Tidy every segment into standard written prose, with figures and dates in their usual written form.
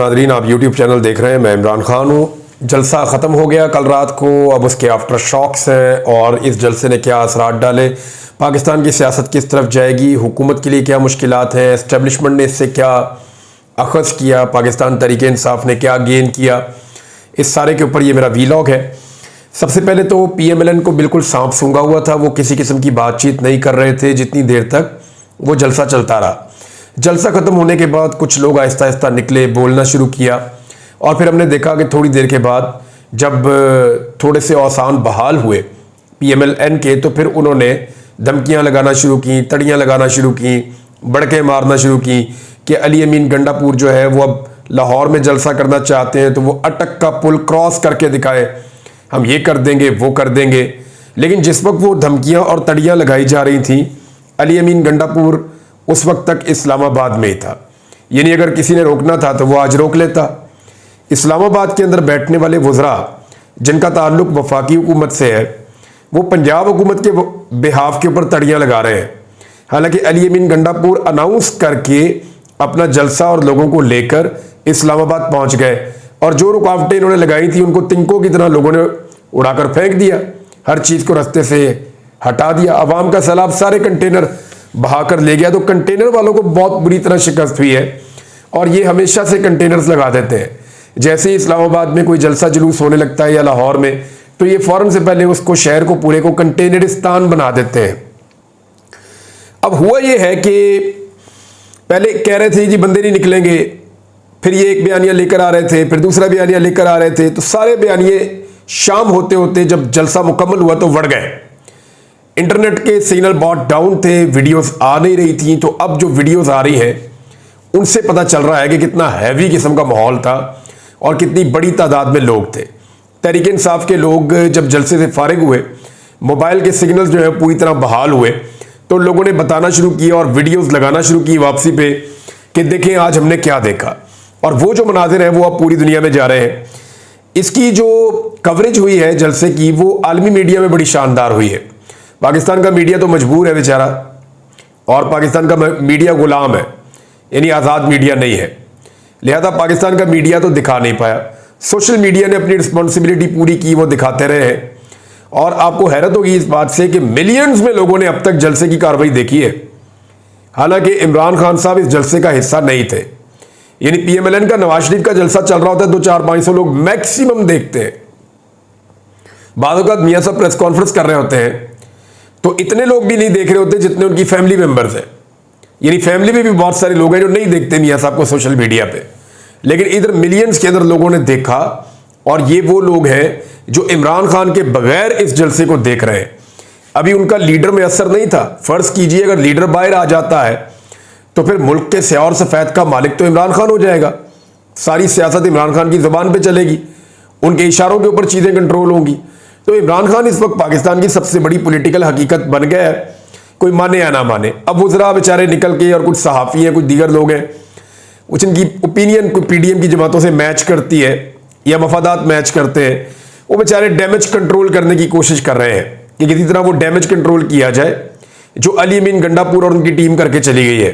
Nadreen, आप YouTube channel देख रहे हैं। मैं इमरान खान हूँ। जलसा ख़त्म हो गया कल रात को, अब उसके आफ्टर शॉक्स हैं और इस जलसे ने क्या असरात डाले, पाकिस्तान की सियासत किस तरफ जाएगी, हुकूमत के लिए क्या मुश्किलात हैं, इस्टेब्लिशमेंट ने इससे क्या अखज़ किया, पाकिस्तान तहरीक इंसाफ ने क्या गेन किया, इस सारे के ऊपर ये मेरा वीलॉग है। सबसे पहले तो PMLN को बिल्कुल सांप सूंघा हुआ था। वो किसी किस्म की बातचीत नहीं कर रहे थे जितनी देर तक वो जलसा चलता रहा। जलसा ख़त्म होने के बाद कुछ लोग आहिस्ता आहिस्ता निकले, बोलना शुरू किया और फिर हमने देखा कि थोड़ी देर के बाद जब थोड़े से औसान बहाल हुए PMLN के, तो फिर उन्होंने धमकियां लगाना शुरू की, तड़ियां लगाना शुरू की, बड़के मारना शुरू की कि अली अमीन गंडापुर जो है वो अब लाहौर में जलसा करना चाहते हैं तो वो अटक का पुल क्रॉस करके दिखाए, हम ये कर देंगे वो कर देंगे। लेकिन जिस वक्त वो धमकियां और तड़ियां लगाई जा रही थी, अली अमीन गंडापुर उस वक्त तक इस्लामाबाद में ही था। यानी अगर किसी ने रोकना था तो वो आज रोक लेता। इस्लामाबाद के अंदर बैठने वाले वज़रा जिनका ताल्लुक वफाकी हुकूमत से है, वो पंजाब हुकूमत के बिहाफ के ऊपर तड़ियां लगा रहे हैं। हालांकि अली अमीन गंडापुर अनाउंस करके अपना जलसा और लोगों को लेकर इस्लामाबाद पहुंच गए और जो रुकावटें इन्होंने लगाई थी उनको तिनकों की तरह लोगों ने उड़ाकर फेंक दिया, हर चीज़ को रास्ते से हटा दिया। अवाम का सैलाब सारे कंटेनर बहाकर ले गया। तो कंटेनर वालों को बहुत बुरी तरह शिकस्त हुई है और ये हमेशा से कंटेनर्स लगा देते हैं। जैसे ही इस्लामाबाद में कोई जलसा जुलूस होने लगता है या लाहौर में, तो ये फौरन से पहले उसको, शहर को पूरे को कंटेनरिस्तान बना देते हैं। अब हुआ ये है कि पहले कह रहे थे जी बंदे नहीं निकलेंगे, फिर ये एक बयानिया लेकर आ रहे थे, फिर दूसरा बयानिया लेकर आ रहे थे, तो सारे बयानिए शाम होते होते जब जलसा मुकम्मल हुआ तो बढ़ गए। इंटरनेट के सिग्नल बहुत डाउन थे, वीडियोस आ नहीं रही थी। तो अब जो वीडियोस आ रही हैं उनसे पता चल रहा है कि कितना हैवी किस्म का माहौल था और कितनी बड़ी तादाद में लोग थे। तहरीक इंसाफ के लोग जब जलसे से फारिग हुए, मोबाइल के सिग्नल्स जो है पूरी तरह बहाल हुए, तो लोगों ने बताना शुरू किया और वीडियोस लगाना शुरू की वापसी पे कि देखें आज हमने क्या देखा। और वो जो मनाजिर हैं वो अब पूरी दुनिया में जा रहे हैं। इसकी जो कवरेज हुई है जलसे की, वो आलमी मीडिया में बड़ी शानदार हुई है। पाकिस्तान का मीडिया तो मजबूर है बेचारा, और पाकिस्तान का मीडिया गुलाम है, यानी आज़ाद मीडिया नहीं है। लिहाजा पाकिस्तान का मीडिया तो दिखा नहीं पाया। सोशल मीडिया ने अपनी रिस्पॉन्सिबिलिटी पूरी की, वो दिखाते रहे हैं। और आपको हैरत होगी इस बात से कि मिलियंस में लोगों ने अब तक जलसे की कार्रवाई देखी है। हालांकि इमरान खान साहब इस जलसे का हिस्सा नहीं थे। यानी PMLN का नवाज शरीफ का जलसा चल रहा होता है, 200-400-500 लोग मैक्सिमम देखते हैं। बाद वक़्त मियां साहब प्रेस कॉन्फ्रेंस कर रहे होते हैं तो इतने लोग भी नहीं देख रहे होते जितने उनकी फैमिली मेंबर्स हैं। यानी फैमिली में भी बहुत सारे लोग हैं जो नहीं देखते मियां साहब को सोशल मीडिया पे, लेकिन इधर मिलियंस के अंदर लोगों ने देखा। और ये वो लोग हैं जो इमरान खान के बगैर इस जलसे को देख रहे हैं। अभी उनका लीडर में असर नहीं था। फर्ज कीजिए अगर लीडर बाहर आ जाता है तो फिर मुल्क के स्याह और सफेद का मालिक तो इमरान खान हो जाएगा। सारी सियासत इमरान खान की जुबान पे चलेगी, उनके इशारों के ऊपर चीजें कंट्रोल होंगी। तो इमरान खान इस वक्त पाकिस्तान की सबसे बड़ी पॉलिटिकल हकीकत बन गया है, कोई माने या ना माने। अब वज़रा बेचारे निकल के, और कुछ सहाफ़ी हैं, कुछ दीगर लोग हैं, कुछ इनकी ओपिनियन कोई PDM की जमातों से मैच करती है या मफादात मैच करते हैं, वो बेचारे डैमेज कंट्रोल करने की कोशिश कर रहे हैं कि किसी तरह वो डैमेज कंट्रोल किया जाए जो अली अमीन गंडापुर और उनकी टीम करके चली गई है।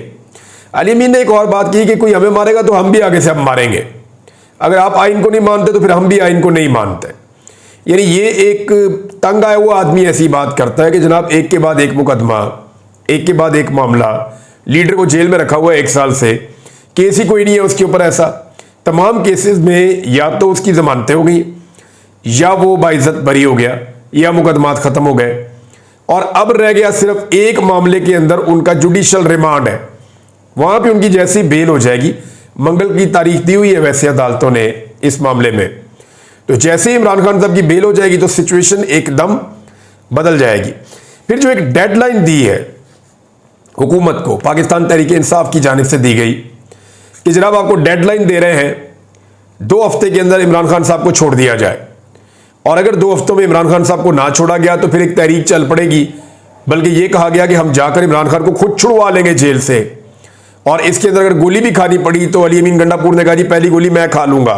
अली अमीन ने एक और बात की कि कोई हमें मारेगा तो हम भी आगे से अब मारेंगे। अगर आप आइन को नहीं मानते तो फिर हम भी आइन को नहीं मानते। यानी ये एक तंग आया हुआ आदमी ऐसी बात करता है कि जनाब एक के बाद एक मुकदमा, एक के बाद एक मामला, लीडर को जेल में रखा हुआ है 1 साल से, केस ही कोई नहीं है उसके ऊपर। ऐसा तमाम केसेस में या तो उसकी जमानतें हो गई, या वो बाइज्जत बरी हो गया, या मुकदमात खत्म हो गए, और अब रह गया सिर्फ एक मामले के अंदर उनका जुडिशल रिमांड है। वहां पे उनकी जैसी बेल हो जाएगी, मंगल की तारीख दी हुई है वैसे अदालतों ने इस मामले में, तो जैसे ही इमरान खान साहब की बेल हो जाएगी तो सिचुएशन एकदम बदल जाएगी। फिर जो एक डेडलाइन दी है हुकूमत को, पाकिस्तान तहरीक इंसाफ की जानिब से दी गई कि जनाब आपको डेडलाइन दे रहे हैं 2 हफ्ते के अंदर इमरान खान साहब को छोड़ दिया जाए। और अगर 2 हफ्तों में इमरान खान साहब को ना छोड़ा गया तो फिर एक तहरीक चल पड़ेगी। बल्कि ये कहा गया कि हम जाकर इमरान खान को खुद छुड़वा लेंगे जेल से, और इसके अंदर अगर गोली भी खानी पड़ी तो अली अमीन गंडापुर ने कहा जी पहली गोली मैं खा लूंगा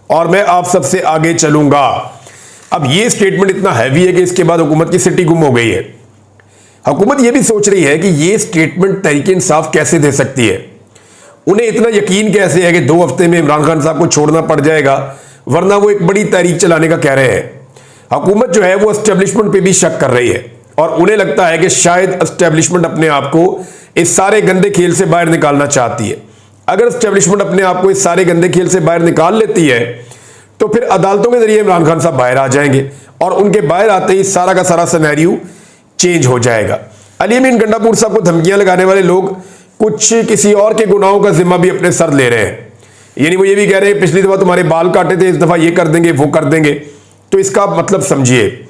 और मैं आप सबसे आगे चलूंगा। अब ये स्टेटमेंट इतना हैवी है कि इसके बाद हुकूमत की सिटी गुम हो गई है। हुकूमत ये भी सोच रही है कि ये स्टेटमेंट तहरीक इंसाफ कैसे दे सकती है। उन्हें इतना यकीन कैसे है कि 2 हफ्ते में इमरान खान साहब को छोड़ना पड़ जाएगा, वरना वो एक बड़ी तहरीक चलाने का कह रहे हैं। हुकूमत जो है वो एस्टेब्लिशमेंट पे भी शक कर रही है और उन्हें लगता है कि शायद एस्टेब्लिशमेंट अपने आप को इस सारे गंदे खेल से बाहर निकालना चाहती है। अगर एस्टेब्लिशमेंट अपने आप को इस सारे गंदे खेल से बाहर निकाल लेती है तो फिर अदालतों के जरिए इमरान खान साहब बाहर आ जाएंगे और उनके बाहर आते ही सारा का सारा सिनेरियो चेंज हो जाएगा। अली अमीन गंडापुर साहब को धमकियां लगाने वाले लोग कुछ किसी और के गुनाहों का जिम्मा भी अपने सर ले रहे हैं। यानी वो ये भी कह रहे हैं पिछली दफा तुम्हारे बाल काटे थे, इस दफा ये कर देंगे वो कर देंगे। तो इसका मतलब समझिए,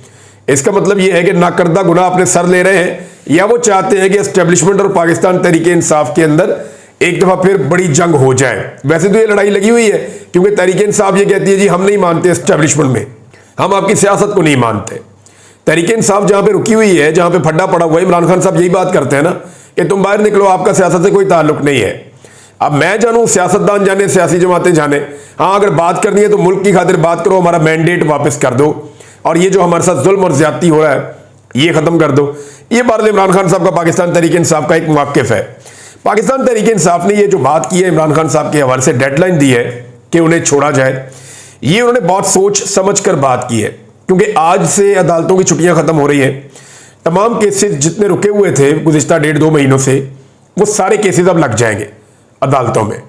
इसका मतलब ये है कि नाकर्दा गुनाह अपने सर ले रहे हैं या वो चाहते हैं कि एस्टेब्लिशमेंट और पाकिस्तान तहरीक इंसाफ के अंदर एक दफा फिर बड़ी जंग हो जाए। वैसे तो ये लड़ाई लगी हुई है क्योंकि तहरीक इंसाफ ये कहती है जी हम नहीं मानते एस्टेब्लिशमेंट में, हम आपकी सियासत को नहीं मानते। तहरीक इंसाफ जहां पे रुकी हुई है, जहां पे फड्डा पड़ा हुआ है, इमरान खान साहब यही बात करते हैं ना कि तुम बाहर निकलो, आपका सियासत से कोई ताल्लुक नहीं है। अब मैं जानूं, सियासतदान जाने, सियासी जमातें जाने, हाँ अगर बात करनी है तो मुल्क की खातिर बात करो, हमारा मैंडेट वापस कर दो और ये जो हमारे साथ जुल्म और ज्यादती हो रहा है ये खत्म कर दो। ये बात इमरान खान साहब का पाकिस्तान तहरीक इंसाफ का एक मौक़िफ़ है। पाकिस्तान तहरीक इंसाफ ने ये जो बात की है इमरान खान साहब के हवाले से, डेडलाइन दी है कि उन्हें छोड़ा जाए, ये उन्होंने बहुत सोच समझ कर बात की है क्योंकि आज से अदालतों की छुट्टियां खत्म हो रही हैं। तमाम केसेस जितने रुके हुए थे गुज़िश्ता 1.5-2 महीनों से, वो सारे केसेस अब लग जाएंगे अदालतों में।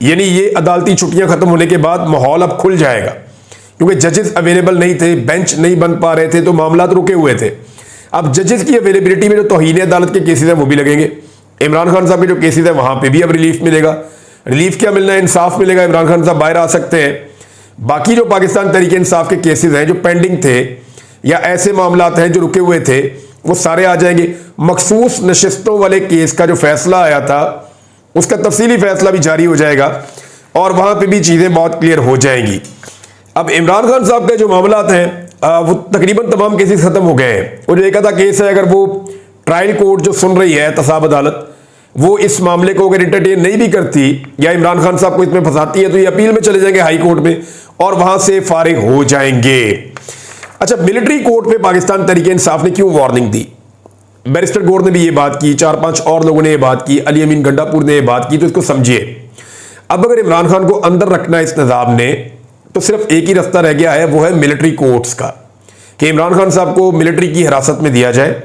यानी ये अदालती छुट्टियां खत्म होने के बाद माहौल अब खुल जाएगा क्योंकि जजेस अवेलेबल नहीं थे, बेंच नहीं बन पा रहे थे, तो मामला रुके हुए थे। अब जजेस की अवेलेबिलिटी में जो तौहीन अदालत के केसेस हैं वो भी लगेंगे। इमरान खान साहब के जो केसेस हैं वहां पे भी अब रिलीफ मिलेगा। रिलीफ क्या मिलना है, इंसाफ मिलेगा, इमरान खान साहब बाहर आ सकते हैं। बाकी जो पाकिस्तान तहरीक इंसाफ के केसेस हैं जो पेंडिंग थे या ऐसे मामला हैं जो रुके हुए थे, वो सारे आ जाएंगे। मखसूस नशिस्तों वाले केस का जो फैसला आया था उसका तफसीली फैसला भी जारी हो जाएगा और वहां पे भी चीजें बहुत क्लियर हो जाएंगी। अब इमरान खान साहब के जो मामला हैं वो तकरीबन तमाम केसेस खत्म हो गए हैं। वो जो एक आधा केस है, अगर वो ट्रायल कोर्ट जो सुन रही है एहतसाब अदालत, वो इस मामले को अगर इंटरटेन नहीं भी करती या इमरान खान साहब को इसमें फंसाती है तो ये अपील में चले जाएंगे हाई कोर्ट में और वहां से फारिग हो जाएंगे। अच्छा, मिलिट्री कोर्ट पे पाकिस्तान तहरीक इंसाफ ने क्यों वार्निंग दी? बैरिस्टर गौर ने भी ये बात की, 4-5 और लोगों ने ये बात की, अली अमीन गंडापुर ने ये बात की, तो इसको समझिए। अब अगर इमरान खान को अंदर रखना है इस निज़ाम ने तो सिर्फ एक ही रास्ता रह गया है, वो है मिलिट्री कोर्ट्स का, कि इमरान खान साहब को मिलिट्री की हिरासत में दिया जाए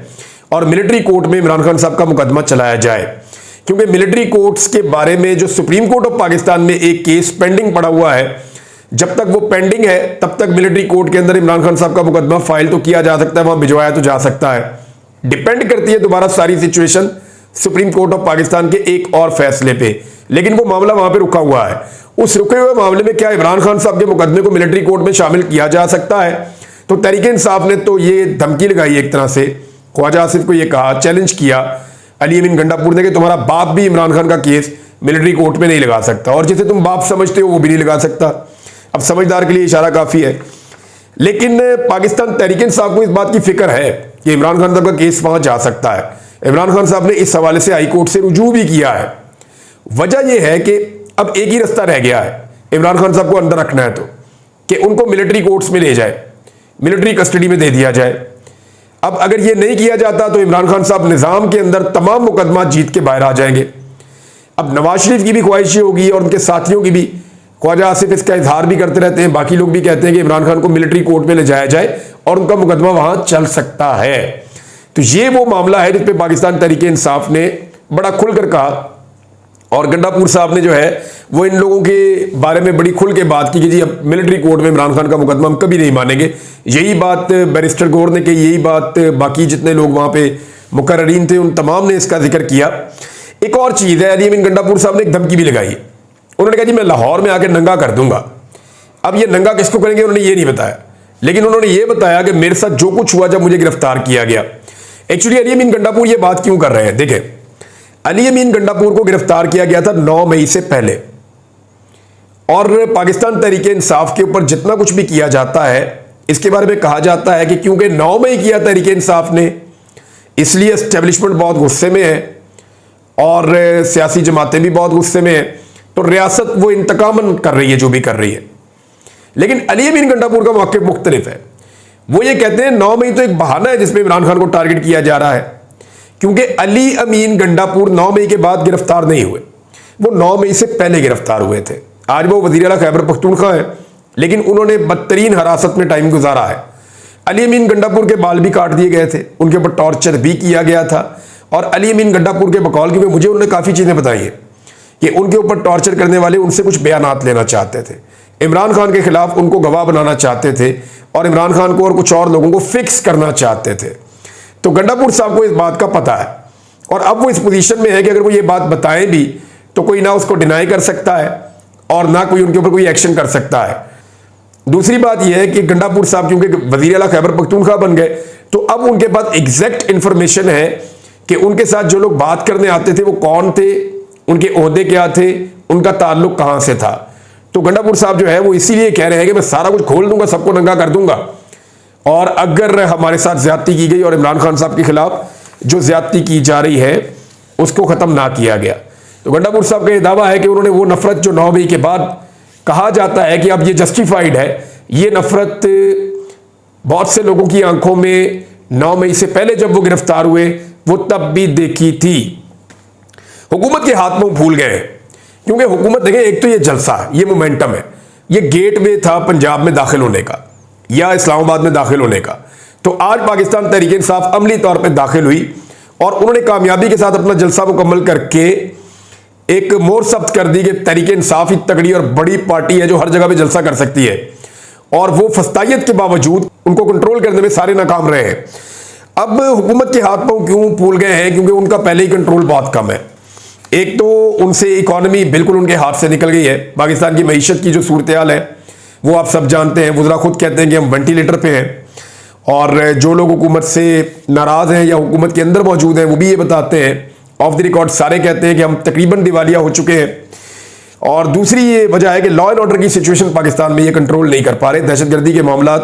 और मिलिट्री कोर्ट में इमरान खान साहब का मुकदमा चलाया जाए। क्योंकि मिलिट्री कोर्ट्स के बारे में जो सुप्रीम कोर्ट ऑफ पाकिस्तान में एक केस पेंडिंग पड़ा हुआ है, जब तक वो पेंडिंग है तब तक मिलिट्री कोर्ट के अंदर इमरान खान साहब का मुकदमा फाइल तो किया जा सकता है, वहां भिजवाया तो जा सकता है। डिपेंड करती है दोबारा सारी situation supreme court of Pakistan के एक और फैसले पे, लेकिन वो मामला वहां पे रुका हुआ है। उस रुके हुए मामले में क्या इमरान खान साहब के मुकदमे को मिलिट्री कोर्ट में शामिल किया जा सकता है? तो तहरीक इंसाफ ने तो ये धमकी लगाई एक तरह से, ख्वाजा आसिफ को ये कहा, चैलेंज किया अली अमीन गंडापुर ने कि तुम्हारा बाप भी इमरान खान का केस मिलिट्री कोर्ट में नहीं लगा सकता और जिसे तुम बाप समझते हो वो भी नहीं लगा सकता। अब समझदार के लिए इशारा काफी है, लेकिन पाकिस्तान तहरीक इंसाफ को इस बात की फिक्र है कि इमरान खान साहब का केस वहां जा सकता है। इमरान खान साहब ने इस हवाले से हाई कोर्ट से रुजू भी किया है। वजह यह है कि अब एक ही रास्ता रह गया है इमरान खान साहब को अंदर रखना है तो, कि उनको मिलिट्री कोर्ट्स में ले जाए, मिलिट्री कस्टडी में दे दिया जाए। अब अगर ये नहीं किया जाता तो इमरान खान साहब निज़ाम के अंदर तमाम मुकदमा जीत के बाहर आ जाएंगे। अब नवाज शरीफ की भी ख्वाहिश होगी और उनके साथियों की भी, ख्वाजा आसिफ इसका इजहार भी करते रहते हैं, बाकी लोग भी कहते हैं कि इमरान खान को मिलिट्री कोर्ट में ले जाया जाए और उनका मुकदमा वहां चल सकता है। तो ये वो मामला है जिस पे पाकिस्तान तहरीक इंसाफ ने बड़ा खुलकर कहा और गंडापुर साहब ने जो है वो इन लोगों के बारे में बड़ी खुल के बात की कि जी अब मिलिट्री कोर्ट में इमरान खान का मुकदमा हम कभी नहीं मानेंगे। यही बात बैरिस्टर गौर ने कही, यही बात बाकी जितने लोग वहां पे मुकर्रीन थे उन तमाम ने इसका जिक्र किया। एक और चीज है, अली अमीन गंडापुर साहब ने एक धमकी भी लगाई। उन्होंने कहा जी मैं लाहौर में आकर नंगा कर दूंगा। अब ये नंगा किसको करेंगे उन्होंने ये नहीं बताया, लेकिन उन्होंने ये बताया कि मेरे साथ जो कुछ हुआ जब मुझे गिरफ्तार किया गया। एक्चुअली अली अमीन गंडापुर ये बात क्यों कर रहे हैं, देखें, अली अमीन गंडापुर को गिरफ्तार किया गया था 9 मई से पहले और पाकिस्तान तहरीक इंसाफ के ऊपर जितना कुछ भी किया जाता है इसके बारे में कहा जाता है कि क्योंकि 9 मई किया तहरीक इंसाफ ने, इसलिए एस्टेब्लिशमेंट बहुत गुस्से में है और सियासी जमातें भी बहुत गुस्से में हैं, तो रियासत वो इंतकामन कर रही है जो भी कर रही है। लेकिन अली अमीन गंडापुर का मौक़िफ़ मुख्तलिफ है। वो ये कहते हैं 9 मई तो एक बहाना है जिसमें इमरान खान को टारगेट किया जा रहा है, क्योंकि अली अमीन गंडापुर 9 मई के बाद गिरफ्तार नहीं हुए। वो 9 मई से पहले गिरफ्तार हुए थे। आज वो वज़ीर आला खैबर पख्तूनख्वा है, लेकिन उन्होंने बदतरीन हिरासत में टाइम गुजारा है। अली अमीन गंडापुर के बाल भी काट दिए गए थे, उनके ऊपर टॉर्चर भी किया गया था। और अली अमीन गंडापुर के बकौल, क्योंकि मुझे उन्होंने काफ़ी चीज़ें बताई हैं कि उनके ऊपर टॉर्चर करने वाले उनसे कुछ बयानात लेना चाहते थे, इमरान खान के खिलाफ उनको गवाह बनाना चाहते थे और इमरान खान को और कुछ और लोगों को फिक्स करना चाहते थे। तो गंडापुर साहब को इस बात का पता है और अब वो इस पोजीशन में है कि अगर वो ये बात बताएं भी तो कोई ना उसको डिनाई कर सकता है और ना कोई उनके ऊपर कोई एक्शन कर सकता है। दूसरी बात यह है कि गंडापुर साहब क्योंकि वज़ीर आला खैबर पख्तूनख्वा बन गए, तो अब उनके पास एग्जैक्ट इंफॉर्मेशन है कि उनके साथ जो लोग बात करने आते थे वो कौन थे, उनके ओहदे क्या थे, उनका ताल्लुक कहां से था। तो गंडापुर साहब जो है वो इसीलिए कह रहे हैं कि मैं सारा कुछ खोल दूंगा, सबको नंगा कर दूंगा, और अगर हमारे साथ ज्यादती की गई और इमरान खान साहब के खिलाफ जो ज्यादती की जा रही है उसको खत्म ना किया गया। तो गंडापुर साहब का यह दावा है कि उन्होंने वो नफरत जो 9 मई के बाद कहा जाता है कि अब ये जस्टिफाइड है, ये नफरत बहुत से लोगों की आंखों में 9 मई से पहले जब वो गिरफ्तार हुए वो तब भी देखी थी। हुकूमत के हाथ में भूल गए, क्योंकि हुकूमत देखें, एक तो ये जलसा है, ये मोमेंटम है, ये गेटवे था पंजाब में दाखिल होने का या इस्लामाबाद में दाखिल होने का। तो आज पाकिस्तान तहरीक इंसाफ अमली तौर पे दाखिल हुई और उन्होंने कामयाबी के साथ अपना जलसा मुकम्मल करके एक मोहर सब्त कर दी कि तहरीक इंसाफ ही तगड़ी और बड़ी पार्टी है जो हर जगह पे जलसा कर सकती है, और वो फस्तायत के बावजूद उनको कंट्रोल करने में सारे नाकाम रहे हैं। अब हुकूमत के हाथ पांव क्यों फूल गए हैं? क्योंकि उनका पहले ही कंट्रोल बहुत कम है। एक तो उनसे इकॉनमी बिल्कुल उनके हाथ से निकल गई है। पाकिस्तान की मईशत की जो सूरत हाल है वो आप सब जानते हैं। वुज़रा खुद कहते हैं कि हम वेंटिलेटर पे हैं, और जो लोग हुकूमत से नाराज हैं या हुकूमत के अंदर मौजूद हैं वो भी ये बताते हैं, ऑफ द रिकॉर्ड सारे कहते हैं कि हम तकरीबन दिवालिया हो चुके हैं। और दूसरी ये वजह है कि लॉ एंड ऑर्डर की सिचुएशन पाकिस्तान में ये कंट्रोल नहीं कर पा रहे। दहशतगर्दी के मामला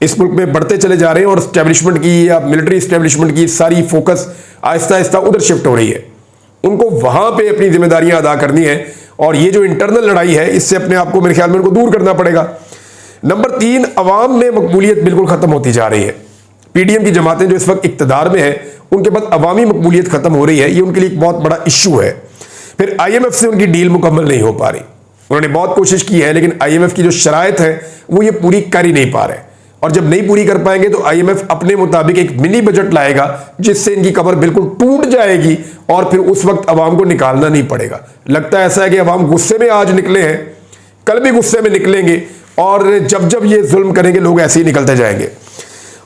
इस मुल्क में बढ़ते चले जा रहे हैं और स्टैब्लिशमेंट की या मिलिट्री स्टैब्लिशमेंट की सारी फोकस आहिस्ता आहिस्ता उधर शिफ्ट हो रही है। उनको वहां पे अपनी जिम्मेदारियां अदा करनी है और ये जो इंटरनल लड़ाई है इससे अपने आप को मेरे ख्याल में उनको दूर करना पड़ेगा। नंबर 3, अवाम में मकबूलियत बिल्कुल खत्म होती जा रही है। पीडीएम की जमातें जो इस वक्त इक्तदार में है उनके बाद अवामी मकबूलियत खत्म हो रही है, ये उनके लिए एक बहुत बड़ा इशू है। फिर IMF से उनकी डील मुकम्मल नहीं हो पा रही। उन्होंने बहुत कोशिश की है लेकिन IMF की जो शराइत है वो ये पूरी कर ही नहीं पा रहे, और जब नहीं पूरी कर पाएंगे तो IMF अपने मुताबिक एक मिनी बजट लाएगा जिससे इनकी कमर बिल्कुल टूट जाएगी और फिर उस वक्त अवाम को निकालना नहीं पड़ेगा। लगता है ऐसा है कि अवाम गुस्से में आज निकले हैं, कल भी गुस्से में निकलेंगे, और जब जब ये जुल्म करेंगे लोग ऐसे ही निकलते जाएंगे।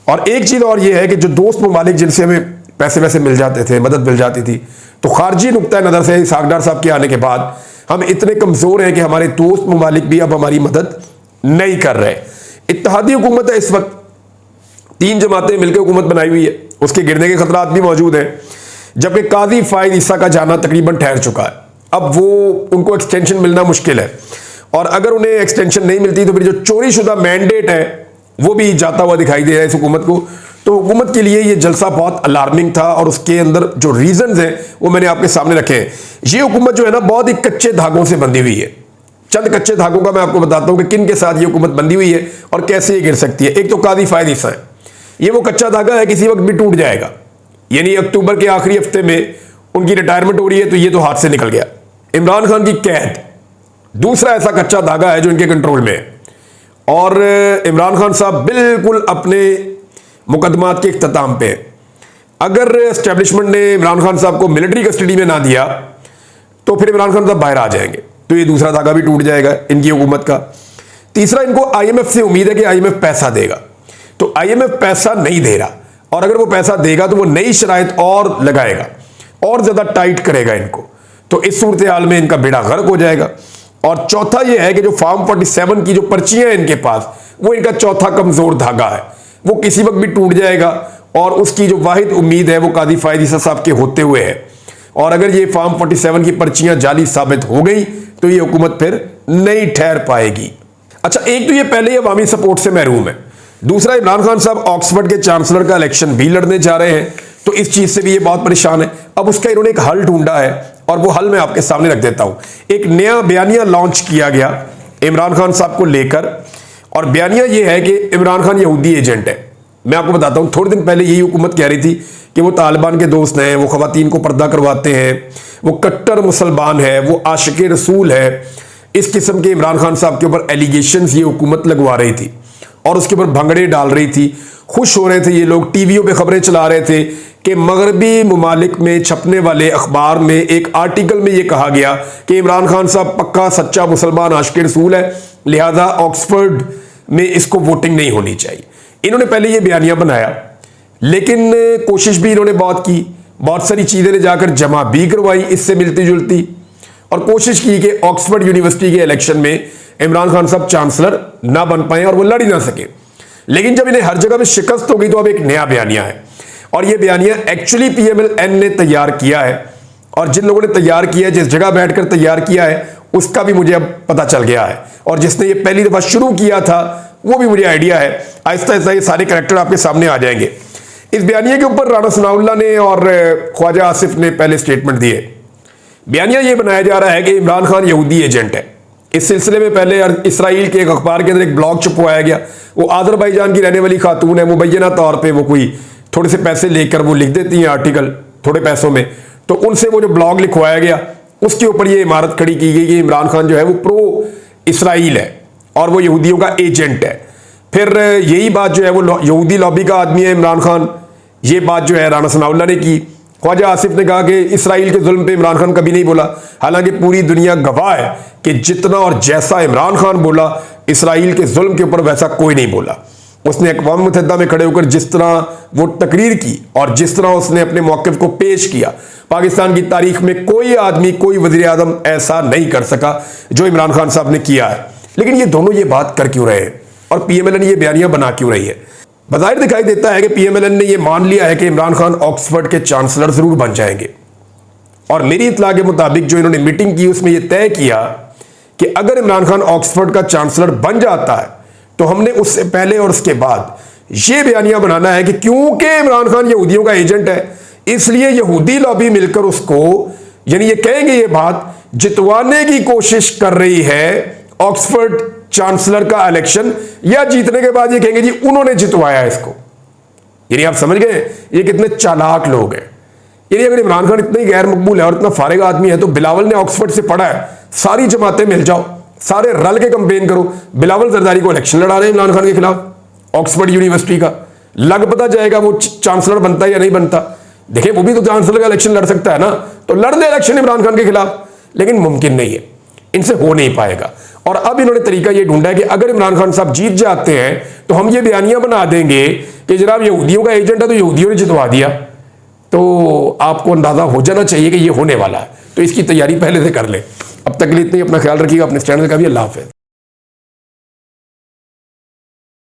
और एक चीज और ये है कि जो दोस्त ममालिक जिनसे हमें पैसे वैसे मिल जाते थे, मदद मिल जाती थी, तो खारजी नुक्ता नजर से सागदार साहब के आने के बाद हम इतने कमजोर हैं कि हमारे दोस्त ममालिक भी अब हमारी मदद नहीं कर रहे। इत्तेहादी हुकूमत है इस वक्त, 3 जमातें मिलकर हुकूमत बनाई हुई है, उसके गिरने के खतरात भी मौजूद हैं। जबकि काजी फायद ईसा का जाना तकरीबन ठहर चुका है, अब वो उनको एक्सटेंशन मिलना मुश्किल है, और अगर उन्हें एक्सटेंशन नहीं मिलती तो फिर जो चोरी शुदा मैंडेट है वो भी जाता हुआ दिखाई दे रहा है इस हुकूमत को। तो हुकूमत के लिए ये जलसा बहुत अलार्मिंग था और उसके अंदर जो रीजंस हैं वो मैंने आपके सामने रखे हैं। ये हुकूमत जो है ना बहुत ही कच्चे धागों से बंधी हुई है। चंद कच्चे धागों का मैं आपको बताता हूं कि किन के साथ ये हुकूमत बंधी हुई है और कैसे ये गिर सकती है। एक तो काजी फायद ईसा है, ये वो कच्चा धागा है, किसी वक्त भी टूट जाएगा, यानी अक्टूबर के आखिरी हफ्ते में उनकी रिटायरमेंट हो रही है तो ये तो हाथ से निकल गया। इमरान खान की कैद दूसरा ऐसा कच्चा धागा है जो इनके कंट्रोल में है, और इमरान खान साहब बिल्कुल अपने मुकदमात के इख्तिताम पे। अगर एस्टेब्लिशमेंट ने इमरान खान साहब को मिलिट्री कस्टडी में ना दिया तो फिर इमरान खान साहब बाहर आ जाएंगे, तो ये दूसरा धागा भी टूट जाएगा इनकी हुकूमत का। तीसरा, इनको IMF से उम्मीद है कि IMF पैसा देगा, तो IMF पैसा नहीं दे रहा, और अगर वो पैसा देगा तो वो नई शराइत और लगाएगा और ज्यादा टाइट करेगा इनको, तो इस सूरत हाल में इनका बेड़ा गर्क हो जाएगा। और चौथा ये है कि जो फॉर्म 47 की जो पर्चियां हैं इनके पास, वो इनका चौथा कमजोर धागा है, वो किसी वक्त भी टूट जाएगा, और उसकी जो वाहिद उम्मीद है वो काजी फायद ईसा साहब के होते हुए है। और अगर ये फॉर्म 47 की पर्चियां जाली साबित हो गई तो ये हुकूमत फिर नहीं ठहर पाएगी। अच्छा, एक तो ये पहले ही अवामी सपोर्ट से महरूम है, दूसरा इमरान खान साहब ऑक्सफोर्ड के चांसलर का इलेक्शन भी लड़ने जा रहे हैं, तो इस चीज से भी ये बहुत परेशान है। अब उसका इन्होंने एक हल ढूंढा है और वो हल मैं आपके सामने रख देता हूं। एक नया बयानिया लॉन्च किया गया इमरान खान साहब को लेकर, और बयानिया ये है कि इमरान खान यहूदी एजेंट है। मैं आपको बताता हूं, थोड़े दिन पहले यही हुकूमत कह रही थी कि वो तालिबान के दोस्त हैं, वो खवातीन को पर्दा करवाते हैं, वो कट्टर मुसलमान है, वो आशिक रसूल है, इस किस्म के इमरान खान साहब के ऊपर एलिगेशंस ये हुकूमत लगवा रही थी और उसके ऊपर भंगड़े डाल रही थी। खुश हो रहे थे ये लोग, टीवियों पे खबरें चला रहे थे कि मगरबी ममालिक में छपने वाले अखबार में एक आर्टिकल में ये कहा गया कि इमरान खान साहब पक्का सच्चा मुसलमान आशिक रसूल है, लिहाजा ऑक्सफर्ड में इसको वोटिंग नहीं होनी चाहिए। इन्होंने पहले ये बयानिया बनाया, लेकिन कोशिश भी इन्होंने बहुत की, बहुत सारी चीज़ें ले जाकर जमा भी करवाई इससे मिलती जुलती, और कोशिश की कि ऑक्सफर्ड यूनिवर्सिटी के इलेक्शन में इमरान खान साहब चांसलर ना बन पाए और वो लड़ ही ना सके। लेकिन जब इन्हें हर जगह में शिकस्त हो गई तो अब एक नया बयानिया है, और ये बयानिया एक्चुअली PMLN ने तैयार किया है, और जिन लोगों ने तैयार किया है, जिस जगह बैठकर तैयार किया है, उसका भी मुझे अब पता चल गया है, और जिसने ये पहली दफा शुरू किया था वो भी मुझे आइडिया है। आहिस्ता आहिस्ता ये सारे कैरेक्टर आपके सामने आ जाएंगे। इस बयानिया के ऊपर राणा सनाउल्लाह ने और ख्वाजा आसिफ ने पहले स्टेटमेंट दिए। बयानिया ये बनाया जा रहा है कि इमरान खान यहूदी एजेंट है। इस सिलसिले में पहले इसराइल के एक अखबार के अंदर एक ब्लॉग छपवाया गया। वो आज़रबाईजान की रहने वाली खातून है, मुबैना तौर पे वो कोई थोड़े से पैसे लेकर वो लिख देती हैं आर्टिकल थोड़े पैसों में, तो उनसे वो जो ब्लॉग लिखवाया गया उसके ऊपर ये इमारत खड़ी की गई कि इमरान खान जो है वो प्रो इसराइल है और वो यहूदियों का एजेंट है। फिर यही बात जो है वो यहूदी लॉबी का आदमी है इमरान खान, ये बात जो है राणा सनाउल्लाह ने की। ख्वाजा आसिफ ने कहा कि इसराइल के जुल्म पे इमरान खान कभी नहीं बोला, हालांकि पूरी दुनिया गवाह है कि जितना और जैसा इमरान खान बोला इसराइल के जुल्म के ऊपर वैसा कोई नहीं बोला। उसने अक़वाम मुत्तहिदा में खड़े होकर जिस तरह वो तकरीर की और जिस तरह उसने अपने मौक़िफ़ को पेश किया, पाकिस्तान की तारीख में कोई आदमी, कोई वज़ीर आज़म ऐसा नहीं कर सका जो इमरान खान साहब ने किया है। लेकिन ये दोनों ये बात कर क्यों रहे हैं और PMLN ये बयानियां बना क्यों रही है? बज़ाहिर दिखाई देता है कि PMLN ने यह मान लिया है कि इमरान खान ऑक्सफर्ड के चांसलर जरूर बन जाएंगे, और मेरी इत्तला के मुताबिक जो इन्होंने मीटिंग की उसमें यह तय किया कि अगर इमरान खान ऑक्सफर्ड का चांसलर बन जाता है तो हमने उससे पहले और उसके बाद यह बयानिया बनाना है कि क्योंकि इमरान खान यहूदियों का एजेंट है, इसलिए यहूदी लॉबी मिलकर उसको, यानी ये कहेंगे ये बात, जितवाने की कोशिश कर रही है ऑक्सफर्ड चांसलर का इलेक्शन, या जीतने के बाद ये कहेंगे जी उन्होंने जितवाया इसको। यानी आप समझ गए ये कितने चालाक लोग हैं। यानी अगर इमरान खान इतना ही गैर मकबूल है और इतना फारिग आदमी है तो बिलावल ने ऑक्सफर्ड से पढ़ा है, सारी जमातें मिल जाओ, सारे रल के कंपेन करो। बिलावल जरदारी को इलेक्शन लड़ा रहे हैं इमरान खान के खिलाफ ऑक्सफर्ड यूनिवर्सिटी का, लग पता जाएगा वो चांसलर बनता है या नहीं बनता। देखिए वो भी तो चांसलर का इलेक्शन लड़ सकता है ना, तो लड़ दे इलेक्शन इमरान खान के खिलाफ, लेकिन मुमकिन नहीं है, इनसे हो नहीं पाएगा। और अब इन्होंने तरीका ये ढूंढा है कि अगर इमरान खान साहब जीत जाते हैं तो हम ये बयानियां बना देंगे कि जनाब यहूदियों का एजेंट है तो यहूदियों ने जितवा दिया। तो आपको अंदाजा हो जाना चाहिए कि ये होने वाला है, तो इसकी तैयारी पहले से कर ले। अब तक के लिए इतना ही, अपना ख्याल रखिएगा, अपने चैनल का भी। अल्लाह हाफ़िज़।